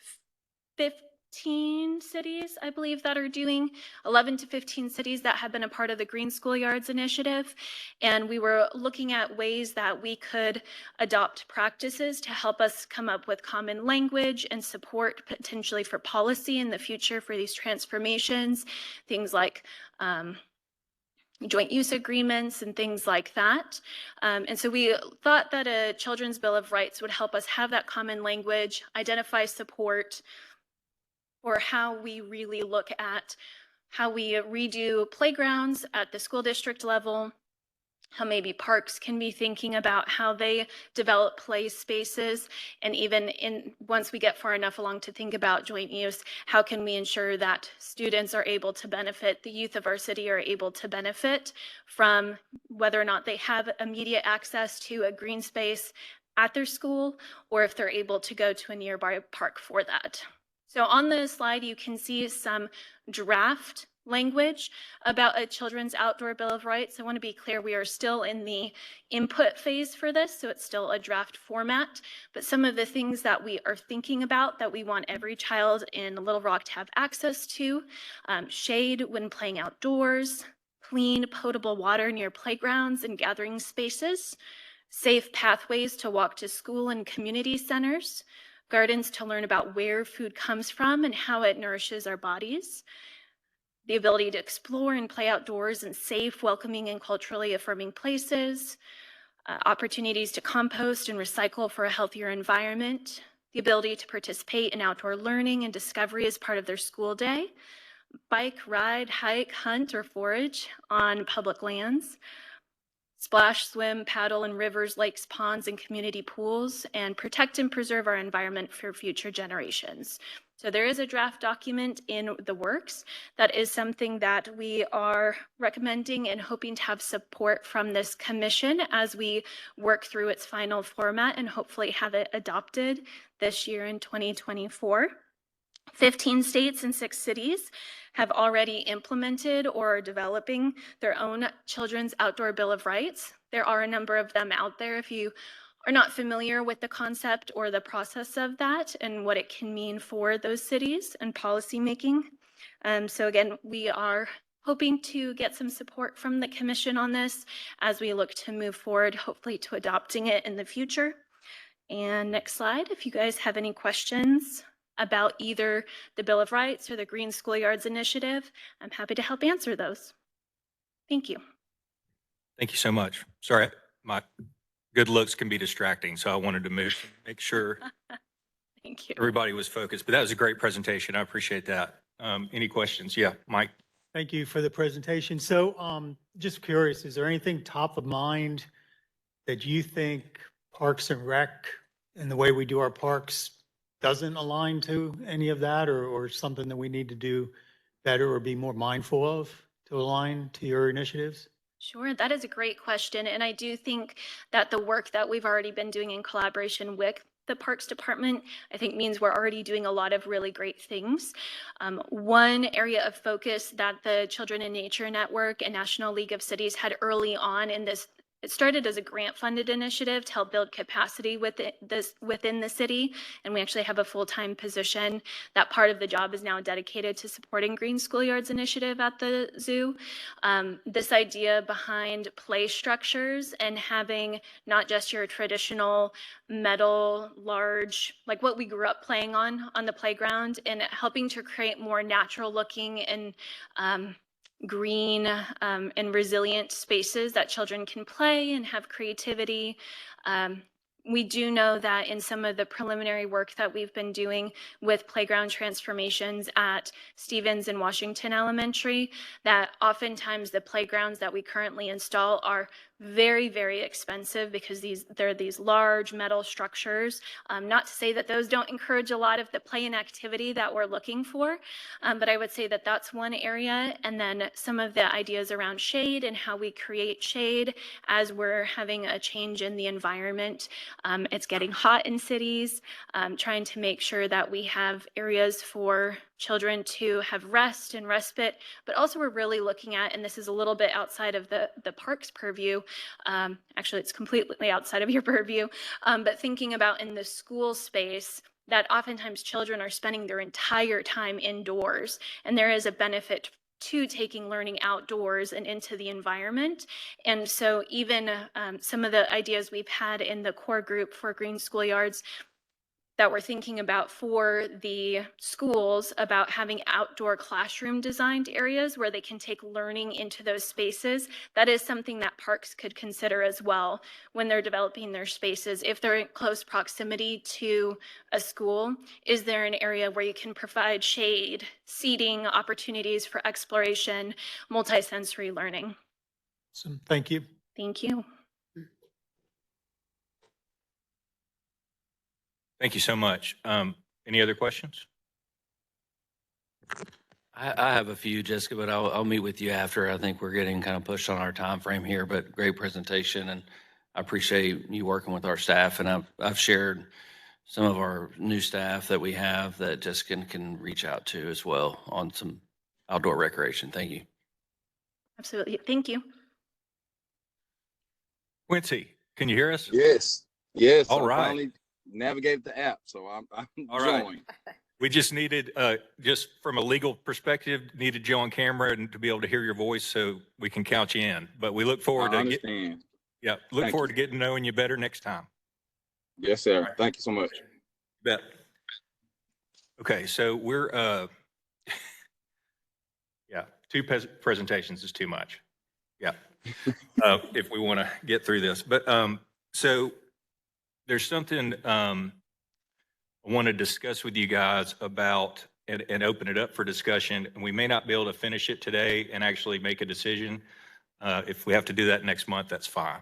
15 cities, I believe, that are doing 11 to 15 cities that have been a part of the Green Schoolyards Initiative. And we were looking at ways that we could adopt practices to help us come up with common language and support potentially for policy in the future for these transformations, things like joint use agreements and things like that. And so we thought that a Children's Bill of Rights would help us have that common language, identify support, or how we really look at how we redo playgrounds at the school district level, how maybe parks can be thinking about how they develop play spaces, and even once we get far enough along to think about joint use, how can we ensure that students are able to benefit, the youth of our city are able to benefit from whether or not they have immediate access to a green space at their school, or if they're able to go to a nearby park for that. So on the slide, you can see some draft language about a Children's Outdoor Bill of Rights. I want to be clear, we are still in the input phase for this, so it's still a draft format. But some of the things that we are thinking about that we want every child in Little Rock to have access to, shade when playing outdoors, clean, potable water near playgrounds and gathering spaces, safe pathways to walk to school and community centers, gardens to learn about where food comes from and how it nourishes our bodies, the ability to explore and play outdoors in safe, welcoming, and culturally affirming places, opportunities to compost and recycle for a healthier environment, the ability to participate in outdoor learning and discovery as part of their school day, bike, ride, hike, hunt, or forage on public lands, splash, swim, paddle in rivers, lakes, ponds, and community pools, and protect and preserve our environment for future generations. So there is a draft document in the works. That is something that we are recommending and hoping to have support from this commission as we work through its final format and hopefully have it adopted this year in 2024. 15 states and 6 cities have already implemented or are developing their own Children's Outdoor Bill of Rights. There are a number of them out there. If you are not familiar with the concept or the process of that and what it can mean for those cities and policymaking. So again, we are hoping to get some support from the commission on this as we look to move forward, hopefully to adopting it in the future. And next slide, if you guys have any questions about either the Bill of Rights or the Green Schoolyards Initiative, I'm happy to help answer those. Thank you. Thank you so much. Sorry, my good looks can be distracting, so I wanted to make sure Thank you. everybody was focused. But that was a great presentation. I appreciate that. Any questions? Yeah, Mike. Thank you for the presentation. So just curious, is there anything top of mind that you think Parks and Rec and the way we do our parks doesn't align to any of that, or something that we need to do better or be more mindful of to align to your initiatives? Sure, that is a great question. And I do think that the work that we've already been doing in collaboration with the Parks Department, I think means we're already doing a lot of really great things. One area of focus that the Children in Nature Network and National League of Cities had early on in this, it started as a grant-funded initiative to help build capacity within the city, and we actually have a full-time position. That part of the job is now dedicated to supporting Green Schoolyards Initiative at the zoo. This idea behind play structures and having not just your traditional metal, large, like what we grew up playing on the playground, and helping to create more natural-looking and green and resilient spaces that children can play and have creativity. We do know that in some of the preliminary work that we've been doing with playground transformations at Stevens and Washington Elementary, that oftentimes the playgrounds that we currently install are very, very expensive because they're these large metal structures. Not to say that those don't encourage a lot of the play and activity that we're looking for, but I would say that that's one area. And then some of the ideas around shade and how we create shade as we're having a change in the environment. It's getting hot in cities, trying to make sure that we have areas for children to have rest and respite, but also we're really looking at, and this is a little bit outside of the park's purview, actually it's completely outside of your purview, but thinking about in the school space, that oftentimes children are spending their entire time indoors, and there is a benefit to taking learning outdoors and into the environment. And so even some of the ideas we've had in the core group for Green Schoolyards that we're thinking about for the schools about having outdoor classroom designed areas where they can take learning into those spaces. That is something that parks could consider as well when they're developing their spaces. If they're in close proximity to a school, is there an area where you can provide shade, seating, opportunities for exploration, multisensory learning? Awesome. Thank you. Thank you. Thank you so much. Any other questions? I have a few, Jessica, but I'll meet with you after. I think we're getting kind of pushed on our time frame here, but great presentation, and I appreciate you working with our staff. And I've shared some of our new staff that we have that Jessica can reach out to as well on some outdoor recreation. Thank you. Absolutely. Thank you. Quincy, can you hear us? Yes. Yes. All I right. finally navigated the app, so I'm All right. joined. We just needed, just from a legal perspective, needed you on camera and to be able to hear your voice so we can count you in. But we look forward I to understand. look Thank forward you. to getting knowing you better next time. Yes, sir. Thank you so much. Bet. Okay, so we're, yeah, two presentations is too much. Yeah, if we want to get through this. But so there's something I want to discuss with you guys about and open it up for discussion. And we may not be able to finish it today and actually make a decision. If we have to do that next month, that's fine.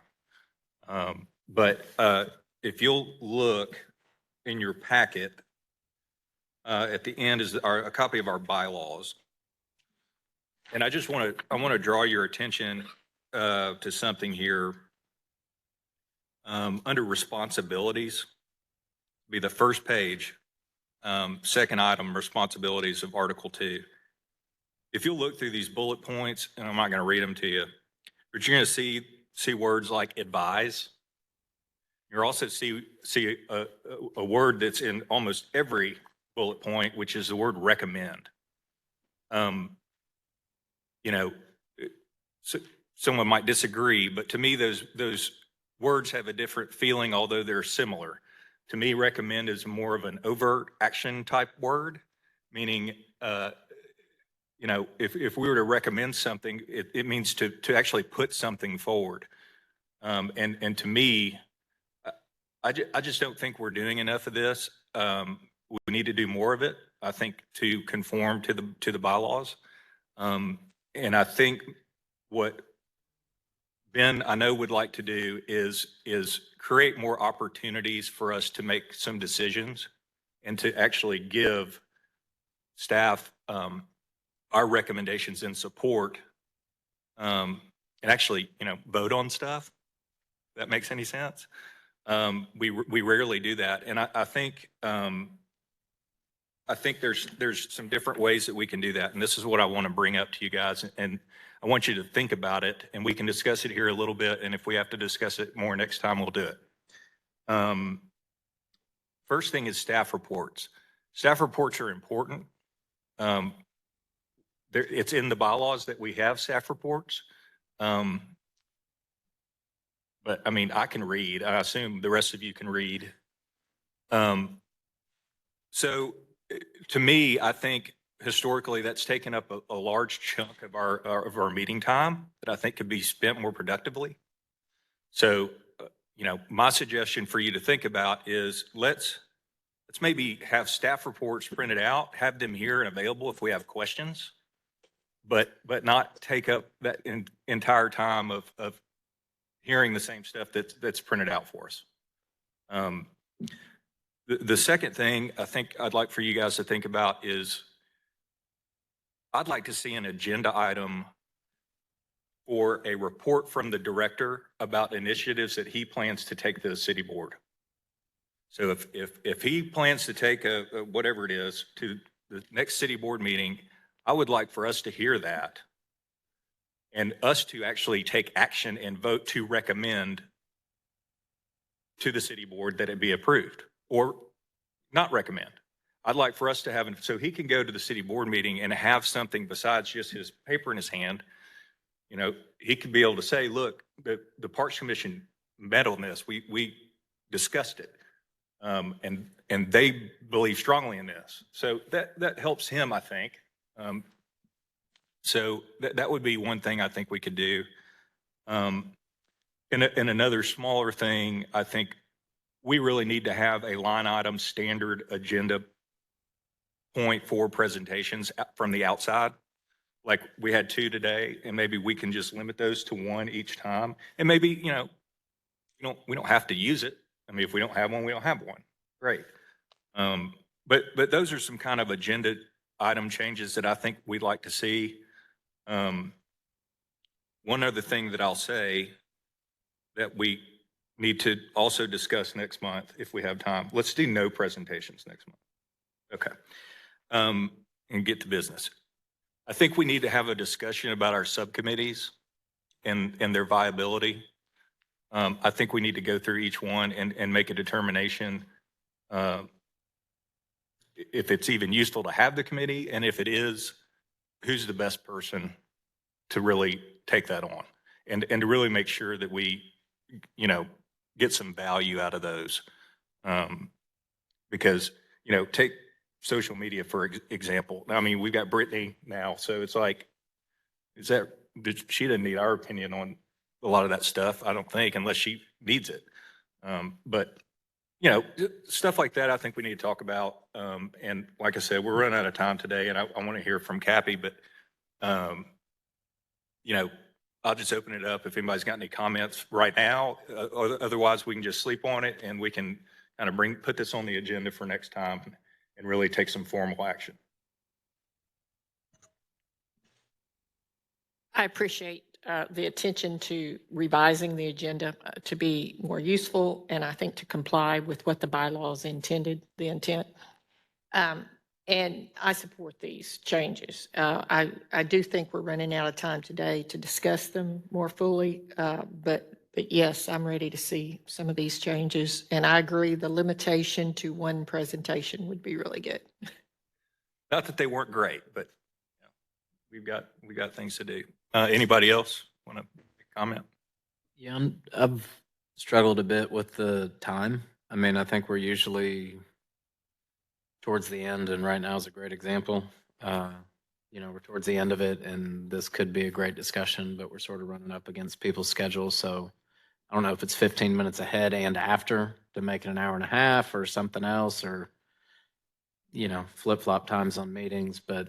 But if you'll look in your packet, at the end is a copy of our bylaws. And I want to draw your attention to something here. Under responsibilities, be the first page, second item, responsibilities of Article 2. If you'll look through these bullet points, and I'm not going to read them to you, but you're going to see words like advise. You'll also see a word that's in almost every bullet point, which is the word recommend. You know, so someone might disagree, but to me, those words have a different feeling, although they're similar. To me, recommend is more of an overt action type word, meaning, you know, if we were to recommend something, it means to actually put something forward. And to me, I just don't think we're doing enough of this. We need to do more of it, I think, to conform to the bylaws. And I think what Ben, I know, would like to do is create more opportunities for us to make some decisions and to actually give staff our recommendations and support, and actually, you know, vote on stuff. If that makes any sense. We rarely do that, and I think there's some different ways that we can do that, and this is what I want to bring up to you guys, and I want you to think about it, and we can discuss it here a little bit, and if we have to discuss it more next time, we'll do it. First thing is staff reports. Staff reports are important. It's in the bylaws that we have staff reports. But I mean, I can read. I assume the rest of you can read. So to me, I think historically that's taken up a large chunk of our meeting time that I think could be spent more productively. So, you know, my suggestion for you to think about is let's maybe have staff reports printed out, have them here and available if we have questions, but not take up that entire time of hearing the same stuff that's printed out for us. The second thing I think I'd like for you guys to think about is I'd like to see an agenda item or a report from the director about initiatives that he plans to take to the city board. So if he plans to take whatever it is to the next city board meeting, I would like for us to hear that and us to actually take action and vote to recommend to the city board that it be approved or not recommend. I'd like for us to have, so he can go to the city board meeting and have something besides just his paper in his hand. You know, he could be able to say, look, the Parks Commission met on this. We discussed it. And they believe strongly in this. So that helps him, I think. So that would be one thing I think we could do. And another smaller thing, I think we really need to have a line item standard agenda point for presentations from the outside. Like we had 2 today, and maybe we can just limit those to 1 each time. And maybe, you know, we don't have to use it. I mean, if we don't have one, we don't have one. Great. But those are some kind of agenda item changes that I think we'd like to see. One other thing that I'll say that we need to also discuss next month, if we have time, let's do no presentations next month. Okay. And get to business. I think we need to have a discussion about our subcommittees and their viability. I think we need to go through each one and make a determination if it's even useful to have the committee, and if it is, who's the best person to really take that on and to really make sure that we, you know, get some value out of those. Because, you know, take social media, for example. I mean, we've got Brittany now, so it's like, she doesn't need our opinion on a lot of that stuff, I don't think, unless she needs it. But, you know, stuff like that, I think we need to talk about. And like I said, we're running out of time today, and I want to hear from Cappy, but, you know, I'll just open it up if anybody's got any comments right now. Otherwise, we can just sleep on it and we can kind of put this on the agenda for next time and really take some formal action. I appreciate the attention to revising the agenda to be more useful, and I think to comply with what the bylaws intended, the intent. And I support these changes. I do think we're running out of time today to discuss them more fully, but yes, I'm ready to see some of these changes. And I agree, the limitation to one presentation would be really good. Not that they weren't great, but you know, we got things to do. Anybody else want to comment? Yeah, I've struggled a bit with the time. I mean, I think we're usually towards the end, and right now is a great example. You know, we're towards the end of it, and this could be a great discussion, but we're sort of running up against people's schedules. So I don't know if it's 15 minutes ahead and after to make it an hour and a half or something else, or, you know, flip-flop times on meetings. But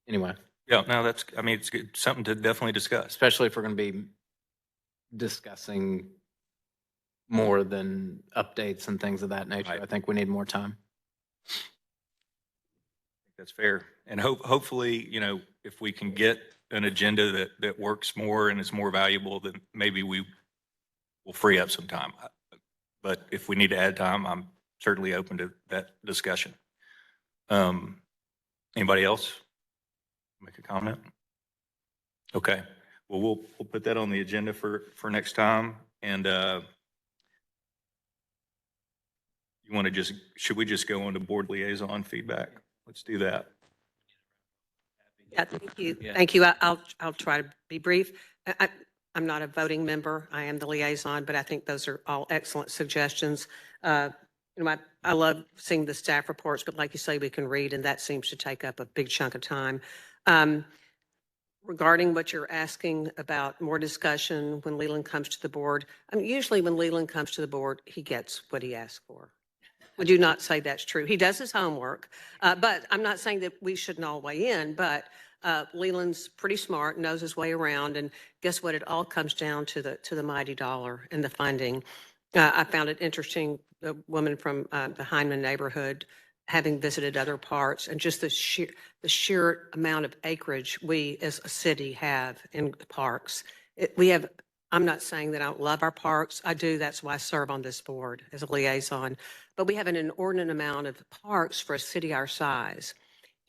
anyway. Yeah, no, I mean, it's good, something to definitely discuss. Especially if we're going to be discussing more than updates and things of that nature. Right. I think we need more time. That's fair. And hopefully, you know, if we can get an agenda that works more and is more valuable, then maybe we will free up some time. But if we need to add time, I'm certainly open to that discussion. Anybody else make a comment? Okay. Well, we'll put that on the agenda for next time. And you want to should we just go on to board liaison feedback? Let's do that. Yeah, thank you. Yeah. Thank you. I'll try to be brief. I'm not a voting member. I am the liaison, but I think those are all excellent suggestions. You know, I love seeing the staff reports, but like you say, we can read, and that seems to take up a big chunk of time. Regarding what you're asking about more discussion when Leland comes to the board, usually when Leland comes to the board, he gets what he asked for. Would you not say that's true? He does his homework, but I'm not saying that we shouldn't all weigh in, but Leland's pretty smart, knows his way around, and guess what? It all comes down to the mighty dollar and the funding. I found it interesting, the woman from the Heineman neighborhood, having visited other parts, and just the sheer amount of acreage we as a city have in the parks. I'm not saying that I don't love our parks. I do. That's why I serve on this board as a liaison. But we have an inordinate amount of parks for a city our size.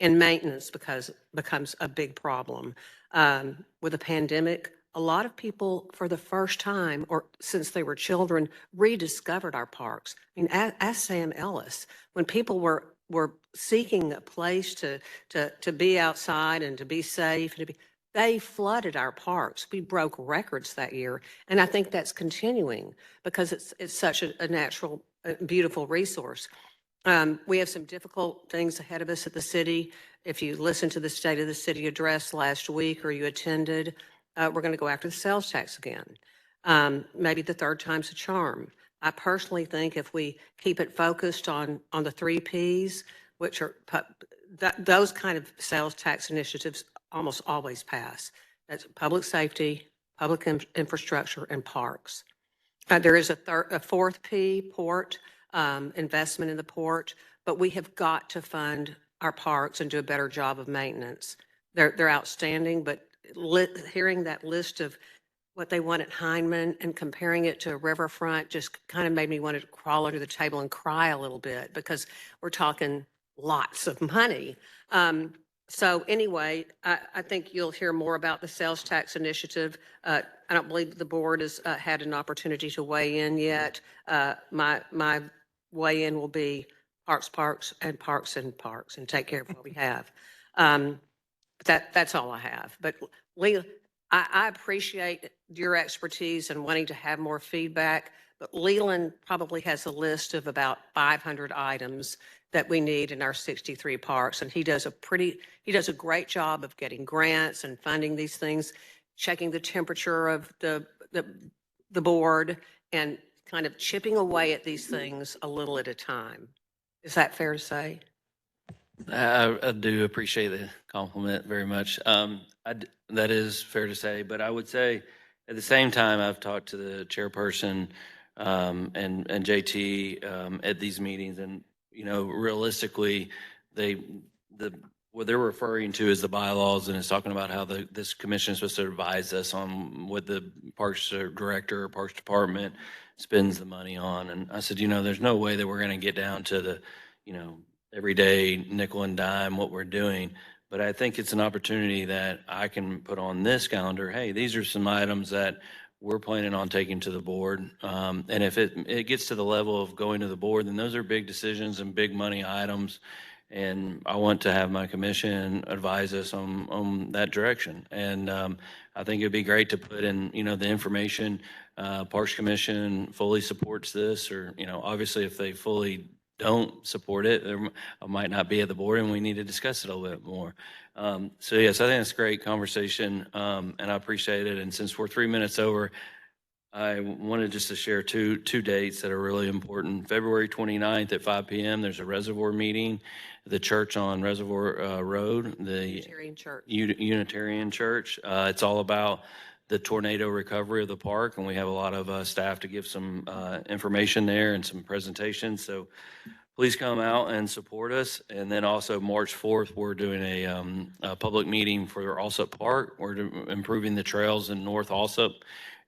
And maintenance becomes a big problem. With the pandemic, a lot of people for the first time or since they were children rediscovered our parks. I mean, ask Sam Ellis. When people were seeking a place to be outside and to be safe, they flooded our parks. We broke records that year. And I think that's continuing because it's such a natural, beautiful resource. We have some difficult things ahead of us at the city. If you listened to the State of the City address last week or you attended, we're going to go after the sales tax again. Maybe the third time's a charm. I personally think if we keep it focused on the 3 Ps, which are those kind of sales tax initiatives almost always pass. That's public safety, public infrastructure, and parks. There is a fourth P, port, investment in the port, but we have got to fund our parks and do a better job of maintenance. They're outstanding, but hearing that list of what they want at Heineman and comparing it to a riverfront just kind of made me want to crawl under the table and cry a little bit because we're talking lots of money. So anyway, I think you'll hear more about the sales tax initiative. I don't believe the board has had an opportunity to weigh in yet. My weigh in will be parks, and take care of what we have. That's all I have. But Leland, I appreciate your expertise and wanting to have more feedback, but Leland probably has a list of about 500 items that we need in our 63 parks. And he does a great job of getting grants and funding these things, checking the temperature of the board and kind of chipping away at these things a little at a time. Is that fair to say? I do appreciate the compliment very much. That is fair to say, but I would say At the same time, I've talked to the chairperson and JT at these meetings, and realistically, what they're referring to is the bylaws, and it's talking about how this commission is supposed to advise us on what the Parks Director or Parks Department spends the money on. And I said, there's no way that we're going to get down to the, everyday nickel and dime what we're doing. But I think it's an opportunity that I can put on this calendar. Hey, these are some items that we're planning on taking to the board. And if it gets to the level of going to the board, then those are big decisions and big money items. And I want to have my commission advise us on that direction. And I think it'd be great to put in, the information. Parks Commission fully supports this, or, obviously if they fully don't support it, I might not be at the board, and we need to discuss it a little bit more. So yes, I think it's a great conversation, and I appreciate it. And since we're 3 minutes over, I wanted just to share two dates that are really important. February 29th at 5 p.m., there's a reservoir meeting, the church on Reservoir Road, the Unitarian Church. Unitarian Church. It's all about the tornado recovery of the park, and we have a lot of staff to give some information there and some presentations. So please come out and support us. And then also March 4th, we're doing a public meeting for Alsop Park. We're improving the trails in North Alsop,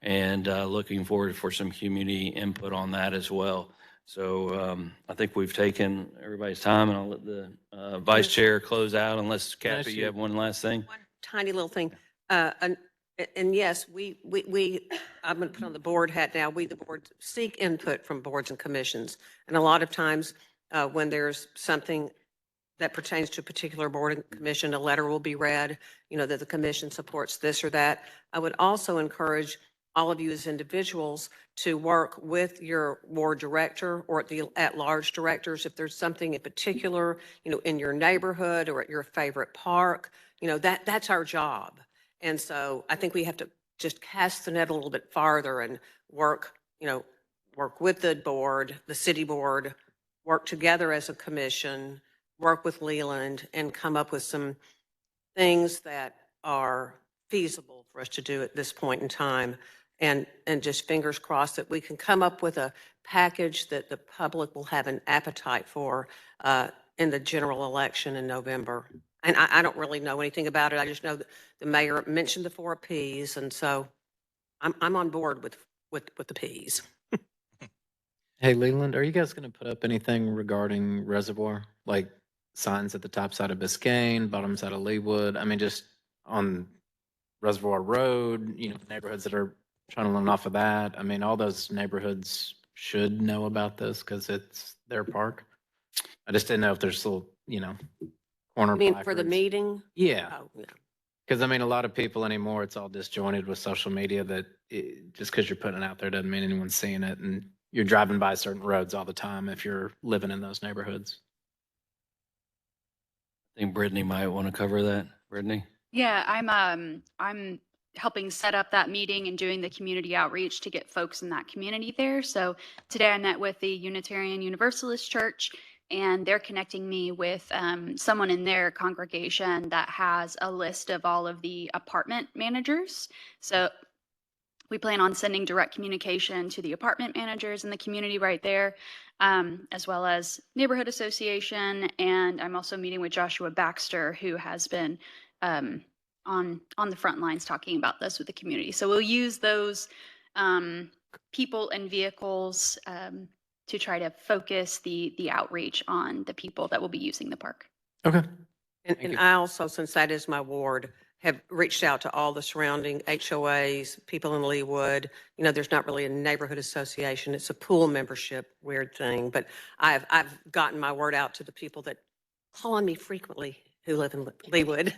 and looking forward for some community input on that as well. So I think we've taken everybody's time, and I'll let the vice chair close out, unless Kathy, you have one last thing. One tiny little thing. And yes, I'm going to put on the board hat now. We, the board, seek input from boards and commissions. And a lot of times when there's something that pertains to a particular board and commission, a letter will be read, that the commission supports this or that. I would also encourage all of you as individuals to work with your ward director or the at-large directors. If there's something in particular, in your neighborhood or at your favorite park, that's our job. And so I think we have to just cast the net a little bit farther and work with the board, the city board, work together as a commission, work with Leland, and come up with some things that are feasible for us to do at this point in time. And just fingers crossed that we can come up with a package that the public will have an appetite for in the general election in November. And I don't really know anything about it. I just know that the mayor mentioned the 4 Ps, and so I'm on board with the Ps. Hey, Leland, are you guys going to put up anything regarding Reservoir, like signs at the top side of Biscayne, bottom side of Leewood? I mean, just on Reservoir Road, neighborhoods that are funneling off of that. I mean, all those neighborhoods should know about this because it's their park. I just didn't know if there's little, corner I mean, for the placards. meeting? Yeah. Oh, yeah. Because, I mean, a lot of people anymore, it's all disjointed with social media that just because you're putting it out there doesn't mean anyone's seeing it. And you're driving by certain roads all the time if you're living in those neighborhoods. I think Brittany might want to cover that. Brittany? Yeah, I'm helping set up that meeting and doing the community outreach to get folks in that community there. So today I met with the Unitarian Universalist Church, and they're connecting me with someone in their congregation that has a list of all of the apartment managers. So we plan on sending direct communication to the apartment managers in the community right there, as well as neighborhood association. And I'm also meeting with Joshua Baxter, who has been on the front lines talking about this with the community. So we'll use those people and vehicles to try to focus the outreach on the people that will be using the park. Okay. And I also, since that is my ward, have reached out to all the surrounding HOAs, people in Leewood. There's not really a neighborhood association. It's a pool membership, weird thing. But I've gotten my word out to the people that call on me frequently who live in Leewood.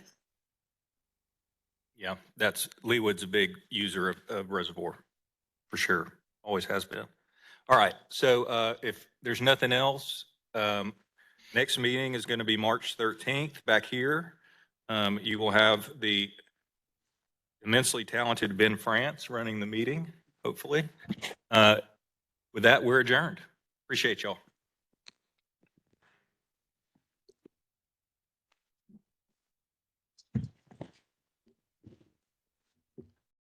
Yeah, Leewood's a big user of Reservoir, for sure. Always has been. All right, so if there's nothing else, next meeting is going to be March 13th back here. You will have the immensely talented Ben France running the meeting, hopefully. With that, we're adjourned. Appreciate y'all.